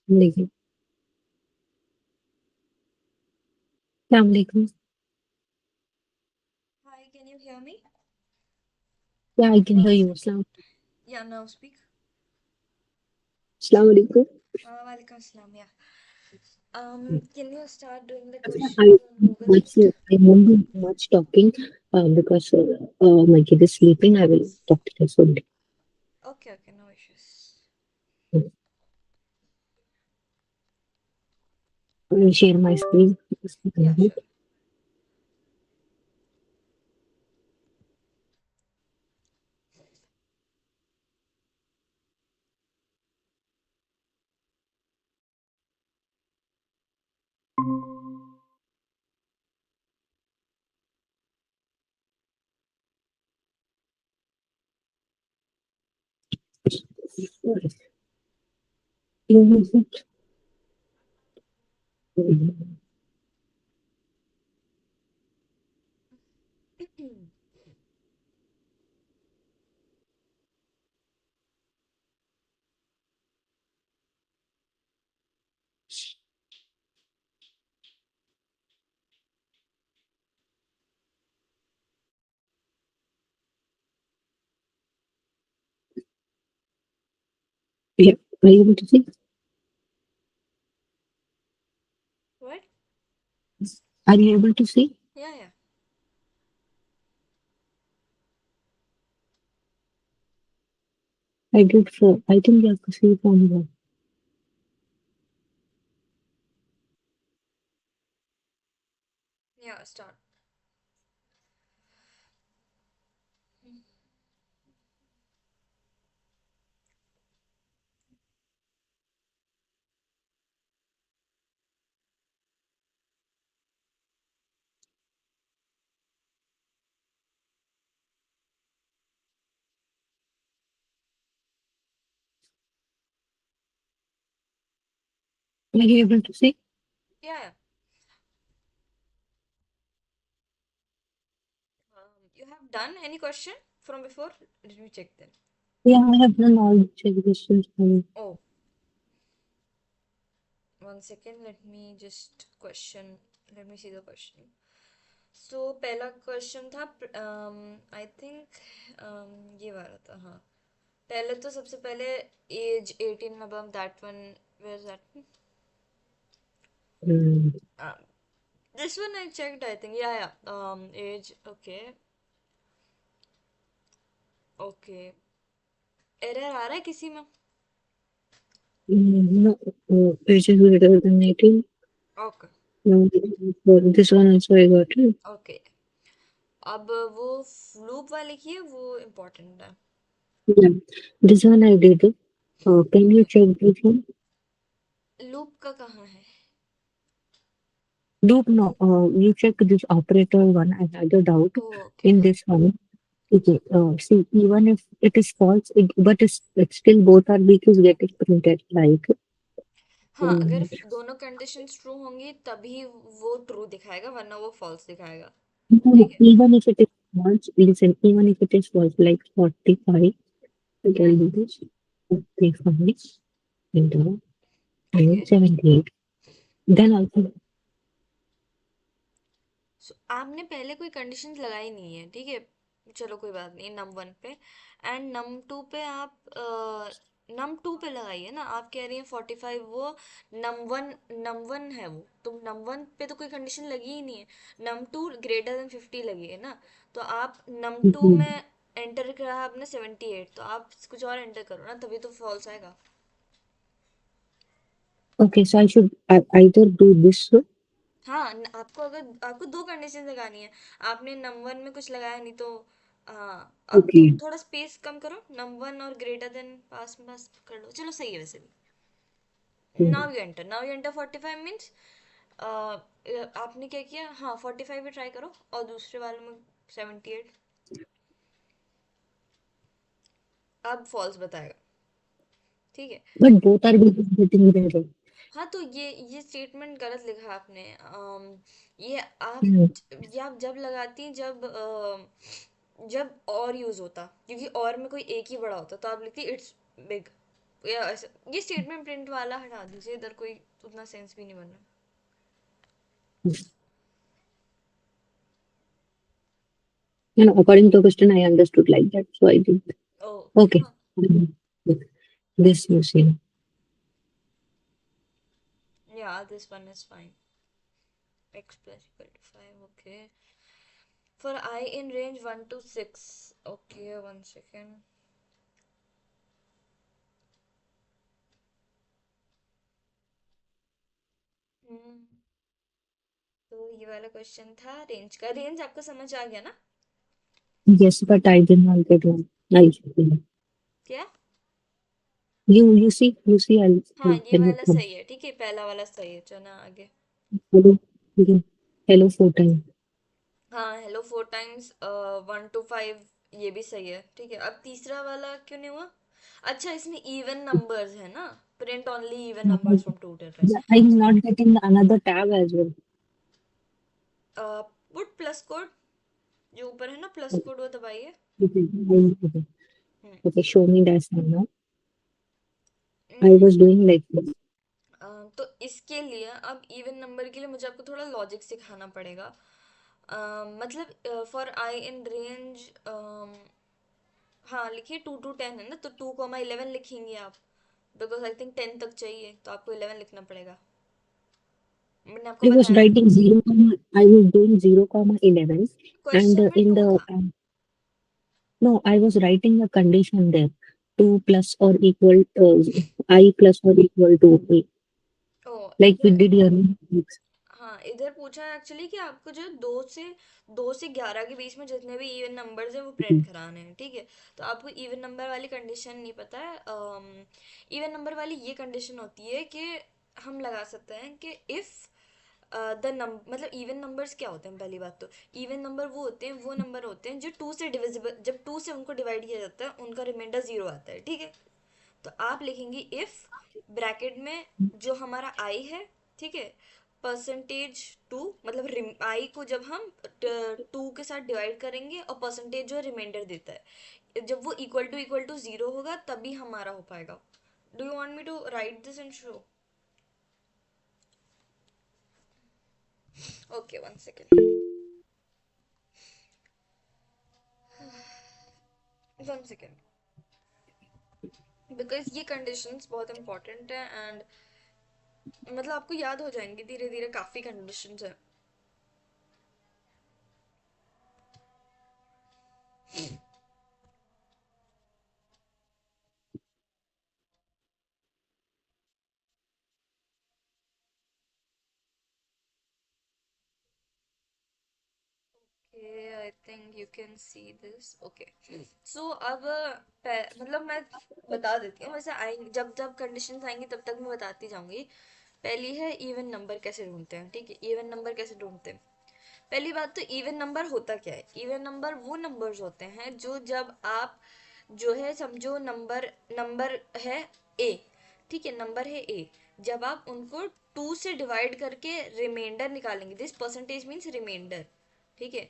देखिए। अस्सलाम वालेकुम। Hi, can you hear me? Yeah, I can One hear you. second. Yeah, now speak. अस्सलाम वालेकुम। Walaikum salam. Yeah. Can you start doing the I questions on Google much Meet? I won't do much talking because my kid is sleeping. I will talk to this only. Okay, okay, no issues. I will share my screen. Just a Yeah, minute. sure. Yeah, are you able to see? What? Are you able to see? Yeah, yeah. I did for. I think you have to see it on the. Yeah, start. Are you able to see? Yeah, yeah. You have done any question from before? Let me check then. Yeah, I have done all the check questions for you. Oh, 1 second. Let me just question. Let me see the question. So पहला question था I think ये वाला था हाँ पहले तो सबसे पहले as 18 above that one where is that Mm, um, this one I checked I think yeah age okay okay error आ रहा है किसी में no, age is greater than 18. Okay No, for this one also I got it. Okay अब वो loop वाले की है वो इम्पोर्टेंट है Yeah, this one I did. Can you okay check this one? Loop का कहाँ है Do no, you check this operator one. I had a doubt okay in हाँ this one. Okay, see, even if it is false, but it's still both are weak is getting printed. Like, हाँ अगर um, दोनों conditions true होंगी तभी वो true दिखाएगा वरना वो फॉल्स दिखाएगा no, ठीक है even if it is false, listen, even if it is false, like 45, I hmm can do this. 45 into okay 78. Then also, आपने पहले कोई कंडीशंस लगाई नहीं है ठीक है चलो कोई बात नहीं नम वन पे एंड नम टू पे आप नम टू पे लगाइए ना आप कह रही हैं 45 वो नम वन है वो तो नम वन पे तो कोई कंडीशन लगी ही नहीं है नम टू ग्रेटर देन 50 लगी है ना तो आप नम टू mhm. में एंटर करा आपने 78 तो आप कुछ और एंटर करो ना तभी तो फॉल्स आएगा Okay, so I should either do this. हाँ आपको अगर आपको दो कंडीशन लगानी है आपने नम वन में कुछ लगाया नहीं तो हाँ अब Okay. थोड़ा स्पेस कम करो नम वन और ग्रेटर देन पास में पास कर लो चलो सही है वैसे भी Mhm. Now you enter 45 means आपने क्या किया हाँ 45 भी ट्राई करो और दूसरे वाले में 78 अब फॉल्स बताएगा ठीक है But both are getting better. हाँ तो ये स्टेटमेंट गलत लिखा आपने ये आप Mm. ये आप जब लगाती हैं जब और यूज होता क्योंकि और में कोई एक ही बड़ा होता तो आप लिखती इट्स बिग या ऐसे ये स्टेटमेंट प्रिंट वाला हटा दीजिए, इधर कोई उतना सेंस भी नहीं बन रहा। You know, according to question, I understood like that, so I did. Okay Okay. हाँ। This you see. या this one is fine, x plus equal to 5, okay. For I in range 1 to 6, okay, 1 second. हम्म, तो ये वाला question था range का। Range आपको समझ आ गया ना? Yes, but I did not get one. I क्या? you see, I'll हाँ ये tell you वाला from. सही है, ठीक है, पहला वाला सही है, चलो आगे। Hello, okay. Hello, 4 times. हाँ हेलो 4 टाइम्स 1 to 5, ये भी सही है, ठीक है। अब तीसरा वाला क्यों नहीं हुआ? अच्छा इसमें इवन नंबर्स है ना, print only even numbers from two different. Yeah, I'm not getting another tab as well. Put plus code, जो ऊपर है ना प्लस Okay, कोड, वो दबाइए। okay, hmm. okay, show me that sign now. I hmm, was doing like this. तो इसके लिए अब इवन नंबर के लिए मुझे आपको थोड़ा लॉजिक सिखाना पड़ेगा। मतलब फॉर आई इन रेंज, हाँ लिखिए 2 to 10 है ना, तो 2, 11 लिखेंगे आप, बिकॉज आई थिंक 10 तक चाहिए, तो आपको 11 लिखना पड़ेगा। मैंने आपको I was बताया writing 0, I was doing 0, 11, and question में in 2 the था। no, I was writing a condition there. 2 plus or equal I plus or equal to a, oh like we इधर, did earlier. हाँ इधर पूछा है actually कि आपको जो 2 से 11 के बीच में जितने भी इवन नंबर्स हैं वो प्रिंट कराने हैं, ठीक है। तो आपको इवन नंबर वाली कंडीशन नहीं पता है। इवन नंबर वाली ये कंडीशन होती है कि हम लगा सकते हैं कि इफ़ द नंबर, मतलब इवन नंबर्स क्या होते हैं, पहली बात तो इवन नंबर वो नंबर होते हैं जो 2 से डिविजिबल, जब 2 से उनको डिवाइड किया जाता है उनका रिमाइंडर 0 आता है, ठीक है। तो आप लिखेंगे इफ ब्रैकेट में जो हमारा आई है, ठीक है, परसेंटेज 2, मतलब आई को जब हम 2 के साथ डिवाइड करेंगे और परसेंटेज जो रिमाइंडर देता है, जब वो इक्वल टू 0 होगा तभी हमारा हो पाएगा। Do you want me to write this in show? Okay 1 second, 1 second, because ये कंडीशंस बहुत इंपॉर्टेंट है, एंड मतलब आपको याद हो जाएंगे धीरे धीरे, काफ़ी कंडीशंस हैं। I think you can see this, okay. So अब मतलब मैं बता देती हूँ, वैसे आएंगे जब जब कंडीशंस आएंगी तब तक मैं बताती जाऊंगी। पहली है इवन नंबर कैसे ढूंढते हैं, ठीक है, इवन नंबर कैसे ढूंढते हैं। पहली बात तो इवन नंबर होता क्या है? इवन नंबर वो नंबर्स होते हैं जो जब आप जो है समझो नंबर नंबर है ए, ठीक है, नंबर है ए, जब आप उनको 2 से डिवाइड करके रिमाइंडर निकालेंगे, दिस परसेंटेज मीन्स रिमाइंडर, ठीक है।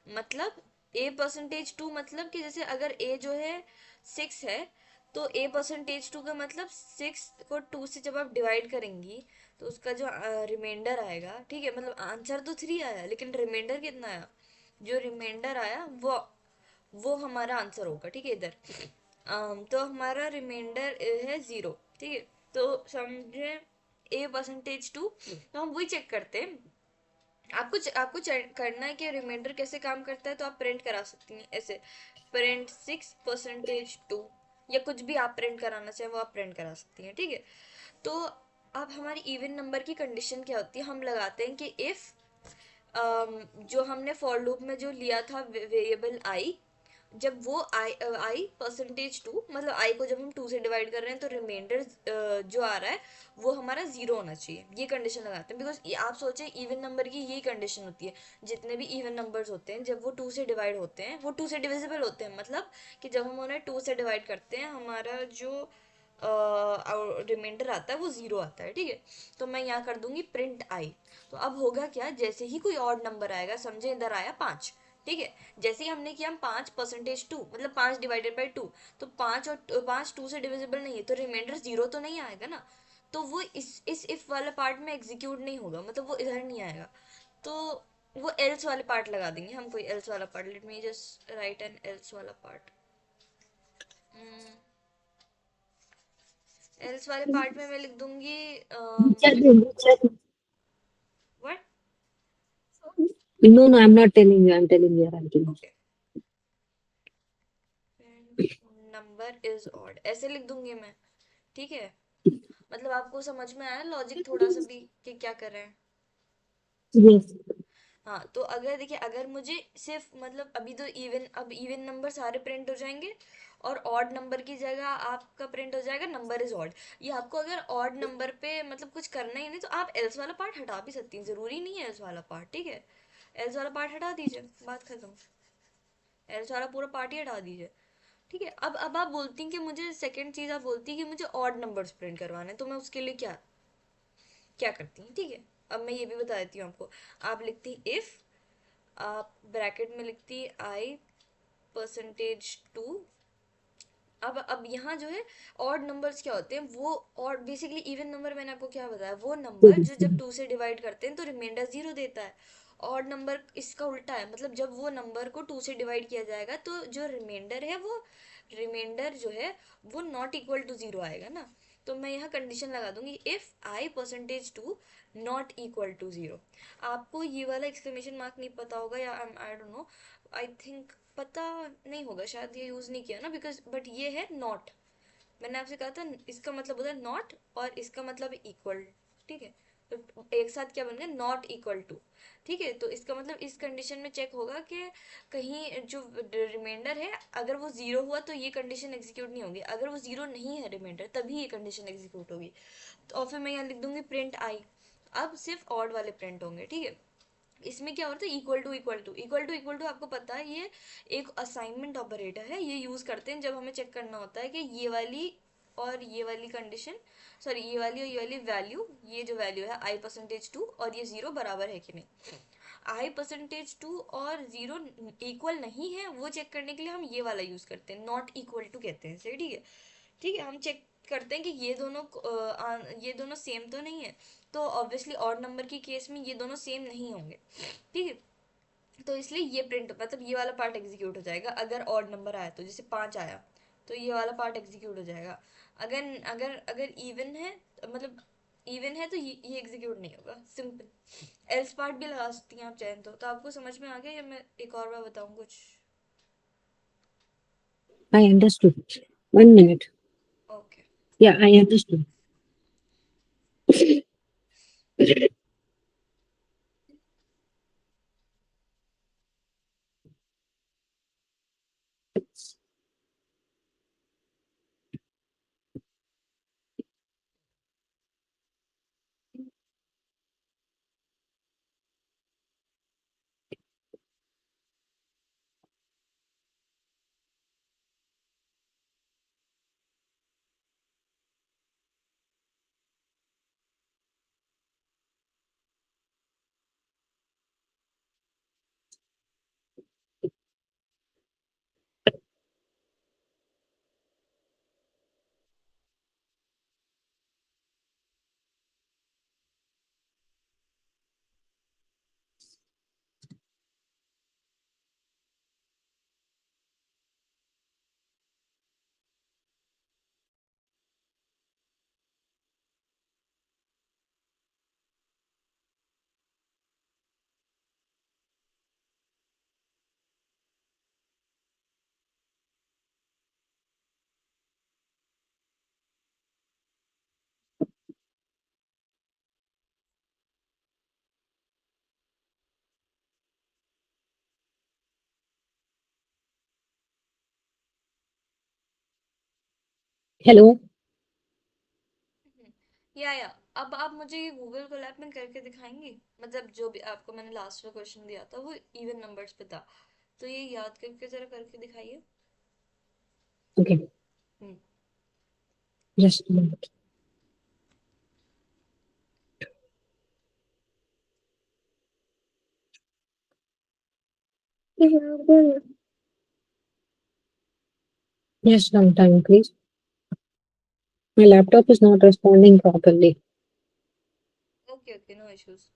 मतलब A%2 मतलब कि जैसे अगर A जो है 6 है, तो A%2 का मतलब 6 को 2 से जब आप डिवाइड करेंगी तो उसका जो रिमाइंडर आएगा, ठीक है, मतलब आंसर तो 3 आया लेकिन रिमाइंडर कितना आया, जो रिमाइंडर आया वो हमारा आंसर होगा, ठीक है। इधर तो हमारा रिमाइंडर है 0, ठीक है। तो समझे A%2, तो हम वही चेक करते हैं। आपको करना है कि रिमाइंडर कैसे काम करता है, तो आप प्रिंट करा सकती हैं ऐसे, प्रिंट 6%2, या कुछ भी आप प्रिंट कराना चाहें वो आप प्रिंट करा सकती हैं, ठीक है। तो अब हमारी इवन नंबर की कंडीशन क्या होती है, हम लगाते हैं कि इफ़ जो हमने फॉर लूप में जो लिया था वेरिएबल आई, जब वो आई%2, मतलब आई को जब हम 2 से डिवाइड कर रहे हैं तो रिमाइंडर जो आ रहा है वो हमारा 0 होना चाहिए, ये कंडीशन लगाते हैं। बिकॉज आप सोचें इवन नंबर की यही कंडीशन होती है, जितने भी इवन नंबर्स होते हैं जब वो 2 से डिवाइड होते हैं वो 2 से डिविजिबल होते हैं, मतलब कि जब हम उन्हें 2 से डिवाइड करते हैं हमारा जो रिमाइंडर आता है वो 0 आता है, ठीक है। तो मैं यहाँ कर दूंगी प्रिंट आई। तो अब होगा क्या, जैसे ही कोई ऑड नंबर आएगा, समझे इधर आया 5, ठीक है। जैसे ही हमने किया हम 5%2 मतलब 5/2, तो 5 2 से डिविजिबल नहीं है, तो रिमाइंडर 0 तो नहीं आएगा ना। तो वो इस इफ वाले पार्ट में एग्जीक्यूट नहीं होगा, मतलब वो इधर नहीं आएगा। तो वो एल्स वाले पार्ट लगा देंगे हम, कोई एल्स वाला part. Let me just write an else वाला पार्ट। एल्स वाले पार्ट में मैं लिख दूंगी Check it, check it. What. No, no, I'm not telling you. I'm telling you. I'm telling okay, number is odd ऐसे लिख दूंगी मैं। ठीक है, मतलब आपको समझ में आया लॉजिक थोड़ा सा भी कि क्या कर रहे हैं। you. Yes. हाँ, तो अगर देखिए, अगर मुझे सिर्फ मतलब अभी तो इवन, अब इवन नंबर सारे प्रिंट हो जाएंगे और ऑड नंबर की जगह आपका प्रिंट हो जाएगा नंबर इज ऑड। ये आपको अगर ऑड नंबर पे मतलब कुछ करना ही नहीं तो आप एल्स वाला पार्ट हटा भी सकती हैं, जरूरी नहीं है एल्स वाला पार्ट। ठीक है, एल्स वाला पार्ट हटा दीजिए, बात खत्म। एल्स वाला पूरा पार्ट ही हटा दीजिए। ठीक है, अब आप बोलती हैं कि मुझे सेकंड चीज, आप बोलती हैं कि मुझे ऑड नंबर्स प्रिंट करवाने हैं, तो मैं उसके लिए क्या क्या करती हैं। ठीक है, अब मैं ये भी बता देती हूँ आपको। आप लिखती इफ, आप ब्रैकेट में लिखती आई परसेंटेज टू। अब यहाँ जो है ऑड नंबर्स क्या होते हैं वो, और बेसिकली इवन नंबर मैंने आपको क्या बताया, वो नंबर जो जब 2 से डिवाइड करते हैं तो रिमाइंडर 0 देता है। ऑड नंबर इसका उल्टा है, मतलब जब वो नंबर को 2 से डिवाइड किया जाएगा तो जो रिमाइंडर है वो, रिमाइंडर जो है वो नॉट इक्वल टू 0 आएगा ना। तो मैं यहाँ कंडीशन लगा दूंगी if i percentage two not equal to 0। आपको ये वाला एक्सक्लेमेशन मार्क नहीं पता होगा, या I don't know, I think पता नहीं होगा, शायद ये यूज नहीं किया ना, बिकॉज बट ये है नॉट। मैंने आपसे कहा था इसका मतलब होता है नॉट और इसका मतलब इक्वल। ठीक है, तो एक साथ क्या बन गया, नॉट इक्वल टू। ठीक है, तो इसका मतलब इस कंडीशन में चेक होगा कि कहीं जो रिमाइंडर है अगर वो जीरो हुआ तो ये कंडीशन एग्जीक्यूट नहीं होगी, अगर वो जीरो नहीं है रिमाइंडर तभी ये कंडीशन एग्जीक्यूट होगी। तो और फिर मैं यहाँ लिख दूंगी प्रिंट आई। अब सिर्फ ऑड वाले प्रिंट होंगे। ठीक है, इसमें क्या होता है, equal to equal to equal to equal to, आपको पता है ये एक असाइनमेंट ऑपरेटर है, ये यूज करते हैं जब हमें चेक करना होता है कि ये वाली कंडीशन, सॉरी ये वाली और ये वाली वैल्यू, ये जो वैल्यू है आई परसेंटेज टू और ये जीरो बराबर है कि नहीं। आई परसेंटेज टू और जीरो इक्वल नहीं है वो चेक करने के लिए हम ये वाला यूज करते हैं, नॉट इक्वल टू कहते हैं इसे। ठीक है, ठीक है, हम चेक करते हैं कि ये दोनों सेम तो नहीं है। तो ऑब्वियसली ऑड नंबर की केस में ये दोनों सेम नहीं होंगे। ठीक है, तो इसलिए ये प्रिंट मतलब ये वाला पार्ट एग्जीक्यूट हो जाएगा अगर ऑड नंबर आया, तो जैसे 5 आया तो ये वाला पार्ट एग्जीक्यूट हो जाएगा। अगर अगर अगर इवन है, मतलब इवन है तो ये एग्जीक्यूट नहीं होगा, सिंपल। एल्स पार्ट भी लगा सकती हैं आप चाहें तो आपको समझ में आ गया, या मैं एक और बार बताऊँ कुछ। I understood. 1 minute. Okay. Yeah, I understood. Hello. या अब आप मुझे ये गूगल कोलैब में करके दिखाएंगी, मतलब जो भी आपको मैंने लास्ट में क्वेश्चन दिया था वो इवन नंबर्स पे था, तो ये याद करके जरा करके दिखाइए। Okay. Hmm. Just a minute. Yes, sometime, please. My laptop is not responding properly. Okay, okay, no issues.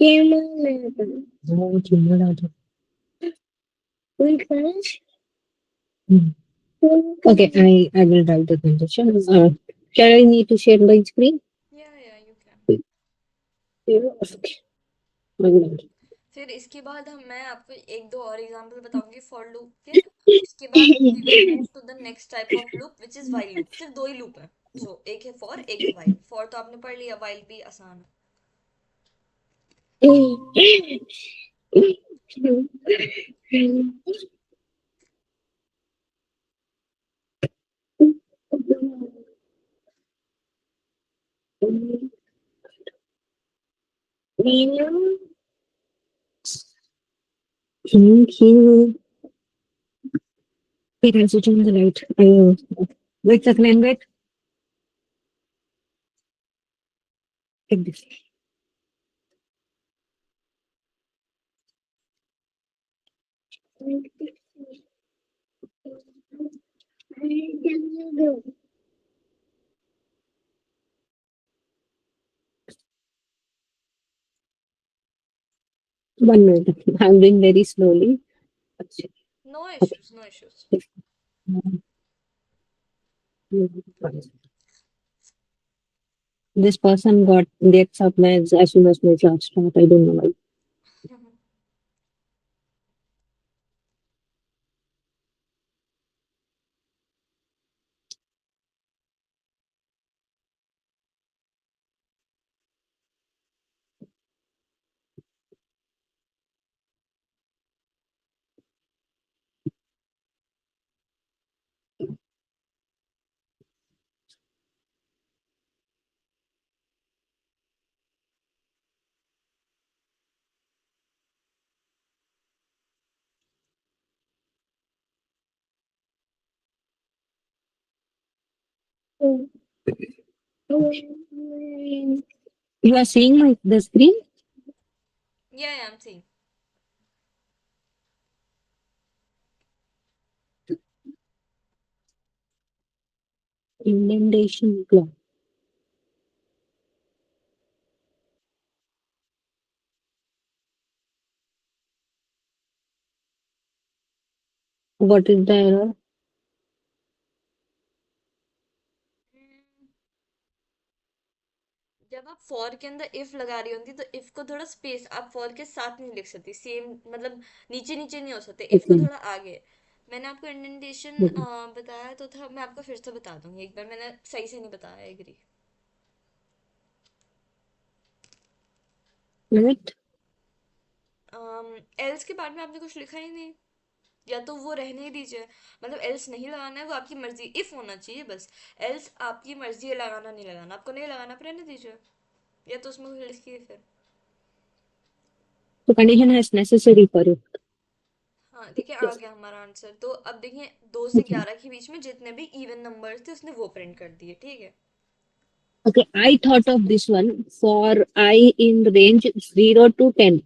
Oh, chinna. Hmm. Okay, I will write the condition. Shall I need to share my screen? Yeah, yeah, you can. Okay. I will. फिर इसके बाद हम मैं आपको एक दो और example बताऊंगी फॉर लूप के। उसके बाद we will move to the next type of loop which is while loop. सिर्फ दो ही लूप है। सो एक है फॉर, एक है वाइल। फॉर तो आपने पढ़ लिया, वाइल भी आसान है। Thank you. Wait, I'll switch on the light. Wait, second, wait. Take this. One minute. I'm doing very slowly. No Okay. Issues, no issues. This person got gets up as soon as my class start. I don't know why. You are seeing my the screen? या I am seeing. Indentation clock. What is the error? जब आप for के अंदर if लगा रही होती तो if को थोड़ा स्पेस आप फॉर के साथ नहीं लिख सकती, सेम मतलब नीचे नीचे नहीं हो सकते, इफ को Okay. थोड़ा आगे। मैंने आपको इंडेंटेशन Okay. बताया तो था, मैं आपको फिर से बता दूंगी एक बार, मैंने सही से नहीं बताया, एग्री। Right? एल्स के बारे में आपने कुछ लिखा ही नहीं, या तो वो रहने ही दीजिए। मतलब एल्स नहीं लगाना है, वो आपकी मर्जी, इफ होना चाहिए बस। एल्स आपकी मर्जी है लगाना नहीं लगाना, आपको नहीं लगाना पर रहने दीजिए, या तो उसमें कुछ लिखिए फिर। So condition is necessary for you. हाँ देखिए, आ गया हमारा आंसर। तो अब देखिए, 2 से 11 के बीच में जितने भी इवन नंबर्स थे उसने वो प्रिंट कर दिए, ठीक है। Okay, I thought of this one for I in range 0 to 10.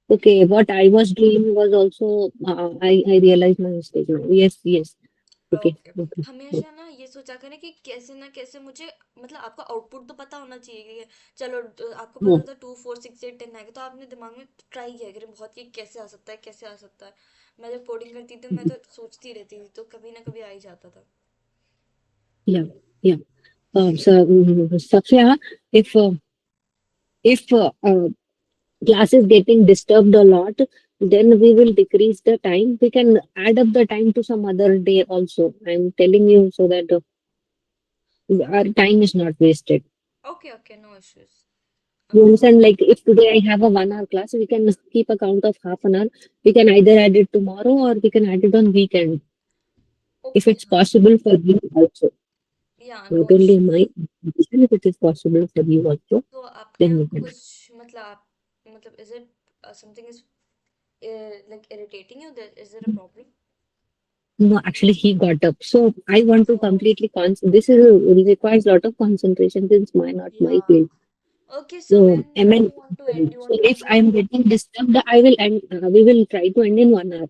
Okay, what I was doing was also, I realized my mistake now. Yes, yes. Okay, okay. okay. हमेशा ना ये सोचा करें कि कैसे ना कैसे मुझे, मतलब आपका आउटपुट तो पता होना चाहिए कि चलो आपको पता No, था 2 4 6 8 10 आएगा, तो आपने दिमाग में ट्राई किया करें बहुत कि कैसे आ सकता है, कैसे आ सकता है। मैं जब कोडिंग करती थी मैं तो सोचती रहती थी, तो कभी ना कभी आ ही जाता था। yeah, yeah. Safia, if class is getting disturbed a lot, then we will decrease the time. We can add up the time to some other day also. I'm telling you so that our time is not wasted. Okay okay, no issues. You understand? Like if today I have a 1 hour class, we can keep a count of half an hour. We can either add it tomorrow or we can add it on weekend if okay, it's हाँ। possible for you also. या no Not only issues. my decision, if it is possible for you also, तो आपके then यहाँ we can. कुछ मतलब आप, मतलब is it something is like irritating you? There, is there a problem? No, actually, he got up. So I want to Oh, completely this is requires a lot of concentration since not my yeah. field. Okay, so So when do ML. you want to end? You So want to if end in I'm one? getting disturbed, I will end. We will try to end in 1 hour.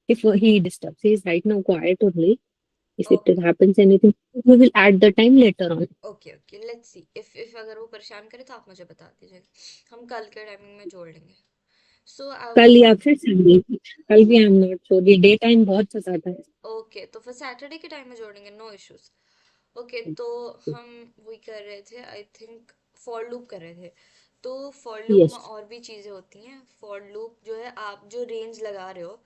If he disturbs, he is right now quiet only. If it Okay, happens anything, we will add the time later on. Okay okay let's see if अगर वो परेशान करे तो आप मुझे बता दीजिएगा, हम कल के टाइमिंग में जोड़ लेंगे. सो आई कल वाज या फिर संडे. कल भी आई एम नॉट श्योर, ये डे टाइम बहुत सताता है. ओके, तो फिर सैटरडे के टाइम में जोड़ेंगे, नो इश्यूज. ओके, तो हम वही कर रहे थे, आई थिंक फॉर लूप कर रहे थे. तो फॉर लूप में यस. और भी चीज़ें होती हैं. फॉर लूप जो है, आप जो रेंज लगा रहे हो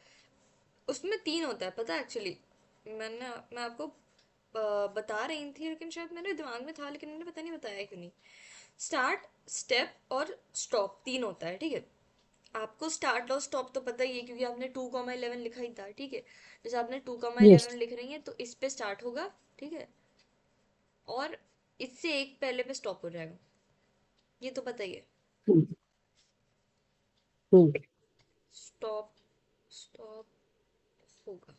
उसमें तीन होता है, पता है एक्चुअली. मैं आपको बता रही थी, लेकिन शायद मेरे दिमाग में था, लेकिन मैंने पता नहीं बताया क्यों नहीं. स्टार्ट, स्टेप और स्टॉप तीन होता है, ठीक है. आपको स्टार्ट और स्टॉप तो पता ही है, क्योंकि आपने 2,11 लिखा ही था, ठीक है. जैसे आपने टू कॉमा यस. इलेवन लिख रही है तो इस पे स्टार्ट होगा, ठीक है, और इससे एक पहले पे स्टॉप हो जाएगा, ये तो पता ही है. स्टॉप, स्टॉप होगा.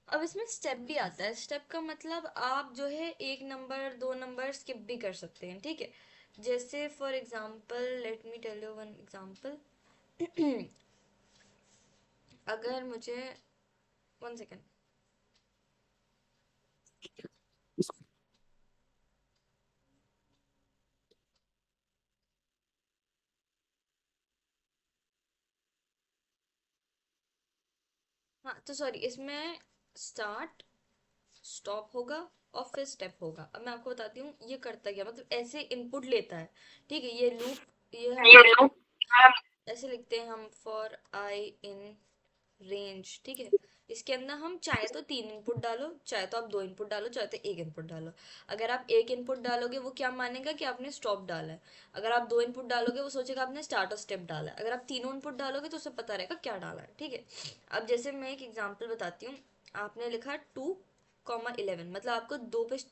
अब इसमें स्टेप भी आता है. स्टेप का मतलब आप जो है एक नंबर दो नंबर स्किप भी कर सकते हैं, ठीक है. जैसे for example, let me tell you one example. अगर मुझे, वन सेकेंड. हाँ, तो सॉरी, इसमें स्टार्ट, स्टॉप होगा और फिर स्टेप होगा. अब मैं आपको बताती हूँ ये करता क्या, मतलब ऐसे इनपुट लेता है, ठीक है. ये लूप, ये हम ऐसे लिखते हैं हम, फॉर आई इन रेंज, ठीक है. इसके अंदर हम चाहे तो तीन इनपुट डालो, चाहे तो आप दो इनपुट डालो, चाहे तो एक इनपुट डालो. अगर आप एक इनपुट डालोगे वो क्या मानेगा कि आपने स्टॉप डाला है. अगर आप दो इनपुट डालोगे वो सोचेगा आपने स्टार्ट और स्टेप डाला है. अगर आप तीनों इनपुट डालोगे तो उसे पता रहेगा क्या डाला है, ठीक है. अब जैसे मैं एक एग्जांपल बताती हूँ. आपने लिखा 2,11, मतलब आपको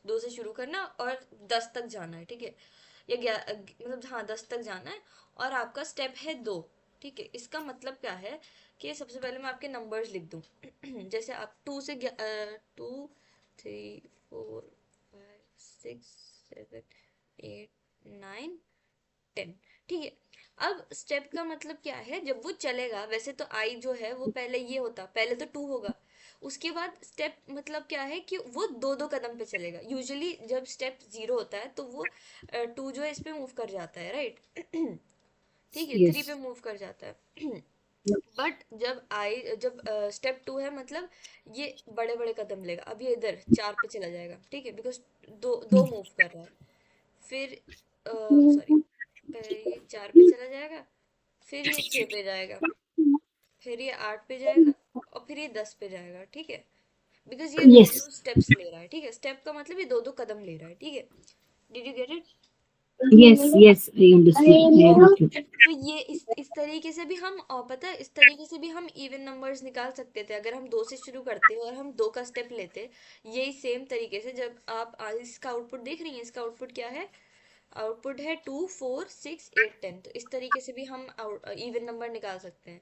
दो से शुरू करना और 10 तक जाना है, ठीक है. या मतलब हाँ, 10 तक जाना है. और आपका स्टेप है दो, ठीक है. इसका मतलब क्या है कि सबसे पहले मैं आपके नंबर्स लिख दूँ. जैसे आप टू से 2, 3, 4, 5, 6, 7, 8, 9, 10, ठीक है. अब स्टेप का मतलब क्या है, जब वो चलेगा, वैसे तो आई जो है वो पहले ये होता, पहले तो टू होगा. उसके बाद स्टेप मतलब क्या है कि वो दो दो कदम पे चलेगा. यूजुअली जब स्टेप जीरो होता है तो वो टू जो है इस पे मूव कर जाता है, राइट. ठीक है, थ्री यस. पे मूव कर जाता है. बट जब स्टेप टू है, मतलब ये बड़े बड़े कदम लेगा. अब ये इधर चार पे चला जाएगा, ठीक है, बिकॉज दो दो मूव कर रहा है. फिर सॉरी, ये चार पे चला जाएगा, फिर ये छः पे जाएगा, फिर ये आठ पे जाएगा, और फिर ये 10 पे जाएगा, ठीक है. बिकॉज ये दो यस. दो स्टेप्स ले रहा है, ठीक है. स्टेप का मतलब ये दो दो कदम ले रहा है, ठीक है. Did you get it? Yes. Yes. I understand. I okay. Understand. तो ये इस तरीके से भी हम, पता है, इस तरीके से भी हम इवन नंबर्स निकाल सकते थे. अगर हम दो से शुरू करते और हम दो का स्टेप लेते, यही सेम तरीके से. जब आप इसका आउटपुट देख रही हैं, इसका आउटपुट क्या है? आउटपुट है 2, 4, 6, 8, 10. तो इस तरीके से भी हम इवन नंबर निकाल सकते हैं.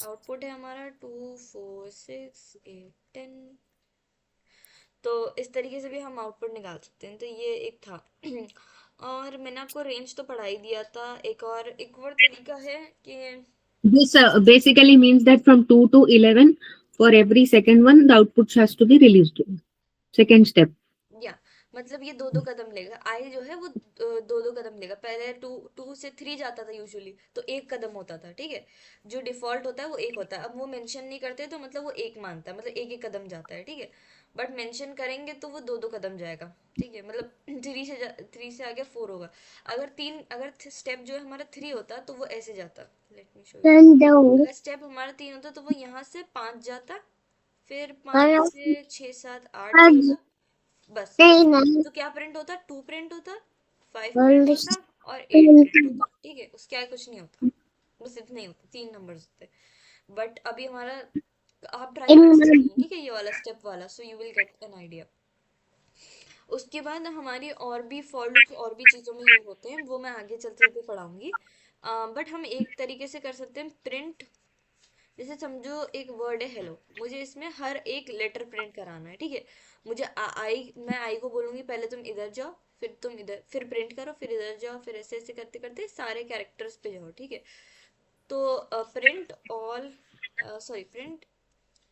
आउटपुट है हमारा 2, 4, 6, 8, 10. तो इस तरीके से भी हम आउटपुट निकाल सकते हैं. तो ये एक था. और मैंने आपको रेंज तो पढ़ा ही दिया था. एक और तरीका है कि, This basically means that from 2 to 11, for every second one, the output has to be released. Second step. या मतलब ये दो दो कदम लेगा. आई जो है वो दो दो कदम लेगा. पहले टू टू से थ्री जाता था यूजुअली, तो एक कदम होता था, ठीक है. जो डिफॉल्ट होता है वो एक होता है. अब वो मेंशन नहीं करते तो मतलब वो एक मानता है, मतलब एक एक कदम जाता है, ठीक है. बट मेंशन करेंगे तो वो दो दो कदम जाएगा, ठीक है. मतलब थ्री से आगे फोर होगा. अगर स्टेप जो है हमारा थ्री होता तो वो ऐसे जाता. Late me show you. अगर स्टेप हमारा तीन होता तो वो यहाँ से पाँच जाता, फिर पाँच से छः सात आठ जाता, बस. तो क्या प्रिंट होता? टू प्रिंट होता, फाइव प्रिंट होता, और एट प्रिंट होता, ठीक है. उसके आगे कुछ नहीं होता, बस इतना ही होता, तीन नंबर्स होते. बट अभी हमारा, आप ट्राई कर सकती हैं, ठीक है, ये वाला स्टेप वाला, so you will get an idea. उसके बाद हमारी और भी फॉर लूप्स और भी चीज़ों में यूज होते हैं, वो मैं आगे चलते चलते पढ़ाऊंगी। बट हम एक तरीके से कर सकते हैं प्रिंट। जैसे समझो एक वर्ड है हेलो, मुझे इसमें हर एक लेटर प्रिंट कराना है, ठीक है। मुझे आई, मैं आई को बोलूंगी पहले तुम इधर जाओ, फिर तुम इधर, फिर प्रिंट करो, फिर इधर जाओ, फिर ऐसे ऐसे करते करते सारे कैरेक्टर्स पे जाओ, ठीक है। तो print all, sorry, print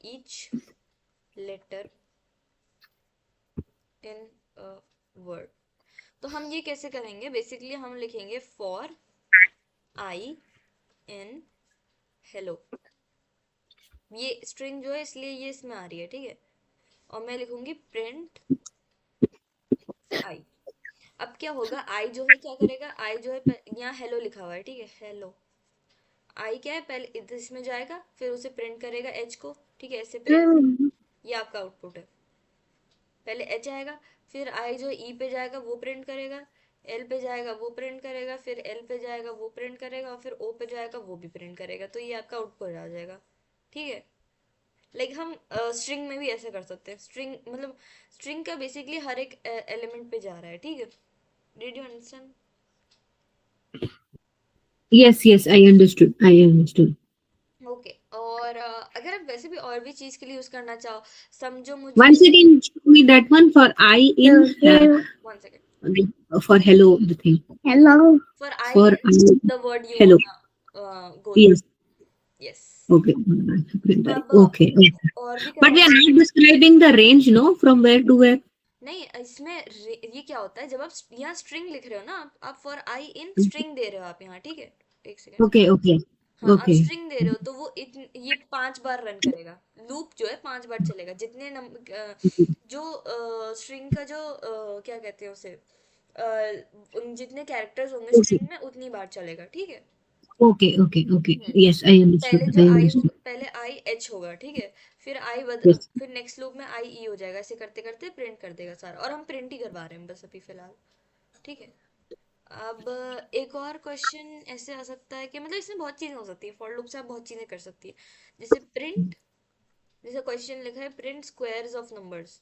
each letter in word. तो हम ये कैसे करेंगे, बेसिकली हम लिखेंगे फॉर आई इन हेलो। ये स्ट्रिंग जो है इसलिए ये इसमें आ रही है, ठीक है। और मैं लिखूंगी प्रिंट आई। अब क्या होगा, आई जो है क्या करेगा, आई जो है यहाँ हेलो लिखा हुआ है, ठीक है, हेलो। आई क्या है, पहले इसमें जाएगा, फिर उसे प्रिंट करेगा एच को, ठीक है, ऐसे प्रिंट। ये आपका आउटपुट है। पहले एच आएगा, फिर आई जो ई पे जाएगा वो प्रिंट करेगा, एल पे जाएगा वो प्रिंट करेगा, फिर एल पे जाएगा वो प्रिंट करेगा, और फिर ओ पे जाएगा वो भी प्रिंट करेगा। तो ये आपका आउटपुट आ जाएगा, ठीक है। लाइक हम स्ट्रिंग में भी ऐसे कर सकते हैं। स्ट्रिंग मतलब स्ट्रिंग का बेसिकली हर एक एलिमेंट पे जा रहा है, ठीक है। Did you understand? Yes, yes, I understood. I understood. Okay. और अगर आप वैसे भी और भी चीज के लिए यूज करना चाहो, समझो Once मुझे। again, show me that one for I in one second. for hello the thing. Hello. For I For in I, the word you hello. वांना go through. Yes. Yes. Okay. अब Okay. Okay. और भी But करवा we are सकते। not describing the range, no? From where to where? नहीं, इसमें ये क्या होता है, जब आप यहाँ स्ट्रिंग लिख रहे हो ना, आप फॉर आई इन स्ट्रिंग दे रहे हो आप यहाँ, ठीक है। एक सेकेंड। Okay. Okay. हाँ, आप Okay. स्ट्रिंग दे रहे हो तो वो ये 5 बार रन करेगा। लूप जो है 5 बार चलेगा, जितने जो स्ट्रिंग का जो क्या कहते हैं उसे, जितने कैरेक्टर्स होंगे Okay. स्ट्रिंग में उतनी बार चलेगा, ठीक है। Okay. Okay. Okay. Hmm. Yes, I understood. पहले जो I आई understood. होगा, पहले आई एच होगा, ठीक है। फिर Yes. फिर नेक्स्ट लूप में आई ई हो जाएगा, ऐसे करते करते प्रिंट कर देगा सारा। और हम प्रिंट ही करवा रहे हैं बस अभी फिलहाल, ठीक है। अब एक और क्वेश्चन ऐसे आ सकता है कि मतलब इसमें बहुत चीजें हो सकती है, फॉर लूप से आप बहुत चीजें कर सकती है। जैसे प्रिंट, जैसे क्वेश्चन लिखा है print squares of numbers.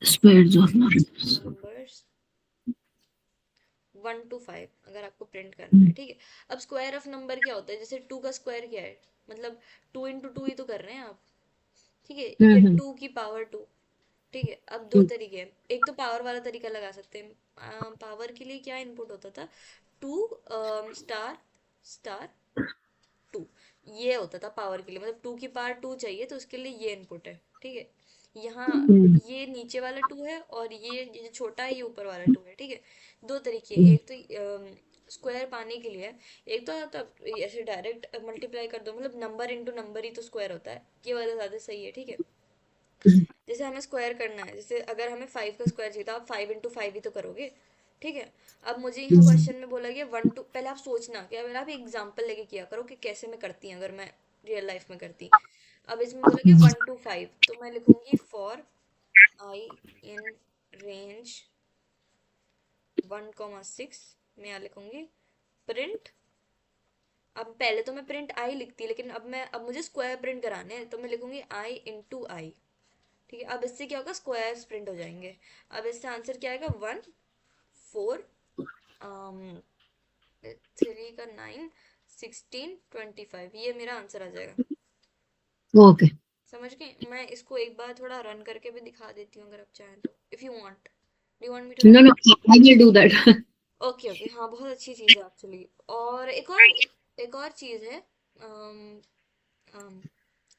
Squares of numbers. Numbers 1 to 5 अगर आपको प्रिंट करना है, ठीक है। अब स्क्वायर ऑफ नंबर क्या होता है, जैसे 2 का स्क्वायर क्या है, मतलब 2 into 2 ही तो कर रहे हैं आप, ठीक है। या Mm-hmm. 2 की पावर 2, ठीक है। अब दो तरीके हैं, एक तो पावर वाला तरीका लगा सकते हैं। पावर के लिए क्या इनपुट होता था, 2 स्टार स्टार 2, ये होता था पावर के लिए। मतलब 2 की पावर 2 चाहिए तो उसके लिए ये इनपुट है, ठीक है। यहाँ Mm-hmm. ये नीचे वाला 2 है, और ये जो छोटा है ये ऊपर वाला 2 है, ठीक है। दो तरीके हैं, एक तो स्क्वायर पाने के लिए है, एक तो आप ऐसे डायरेक्ट मल्टीप्लाई कर दो, मतलब नंबर इंटू नंबर ही तो स्क्वायर होता है, ये वाला ज़्यादा सही है, ठीक है। जैसे हमें स्क्वायर करना है, जैसे अगर हमें 5 का स्क्वायर चाहिए तो आप 5 into 5 ही तो करोगे, ठीक है। अब मुझे यहाँ क्वेश्चन में बोला गया 1 to, पहले आप सोचना क्या, पहले आप एग्जाम्पल लेके किया करो कि कैसे मैं करती हूँ अगर मैं रियल लाइफ में करती। अब इसमें बोला गया 1 to 5, तो मैं लिखूंगी फॉर आई इन रेंज 1, 6, मैं यहाँ लिखूंगी प्रिंट। अब पहले तो मैं प्रिंट आई लिखती, लेकिन अब मुझे स्क्वायर प्रिंट कराने हैं, तो मैं लिखूंगी आई, ठीक है। अब इससे क्या होगा, स्क्वायर्स प्रिंट हो जाएंगे। अब इससे आंसर क्या आएगा, 1, 4, 3 का 9, 16, 25, ये मेरा आंसर आ जाएगा। Okay. समझ गए? मैं इसको एक बार थोड़ा रन करके भी दिखा देती हूँ अगर आप चाहें तो, if you want. Do you want me to No, run? no, I will do that. Okay okay, हाँ, बहुत अच्छी चीज़ है एक्चुअली। और एक और चीज़ है, अम, अम,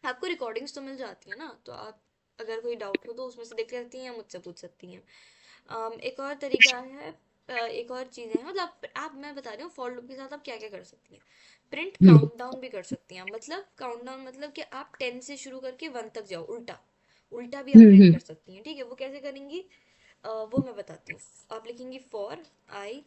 आपको रिकॉर्डिंग्स तो मिल जाती है ना, तो आप अगर कोई डाउट हो तो उसमें से देख सकती हैं या मुझसे पूछ सकती हैं। एक और तरीका है, एक और चीज़ है, मतलब मैं बता रही हूँ फॉर लूप के साथ आप क्या क्या कर सकती हैं। Print Hmm. काउंटडाउन भी कर सकती हैं, मतलब काउंटडाउन मतलब कि आप 10 से शुरू करके 1 तक जाओ, उल्टा उल्टा भी आप प्रिंट Hmm. कर सकती हैं, ठीक है। वो कैसे करेंगी, वो मैं बताती हूँ। आप लिखेंगी फॉर आई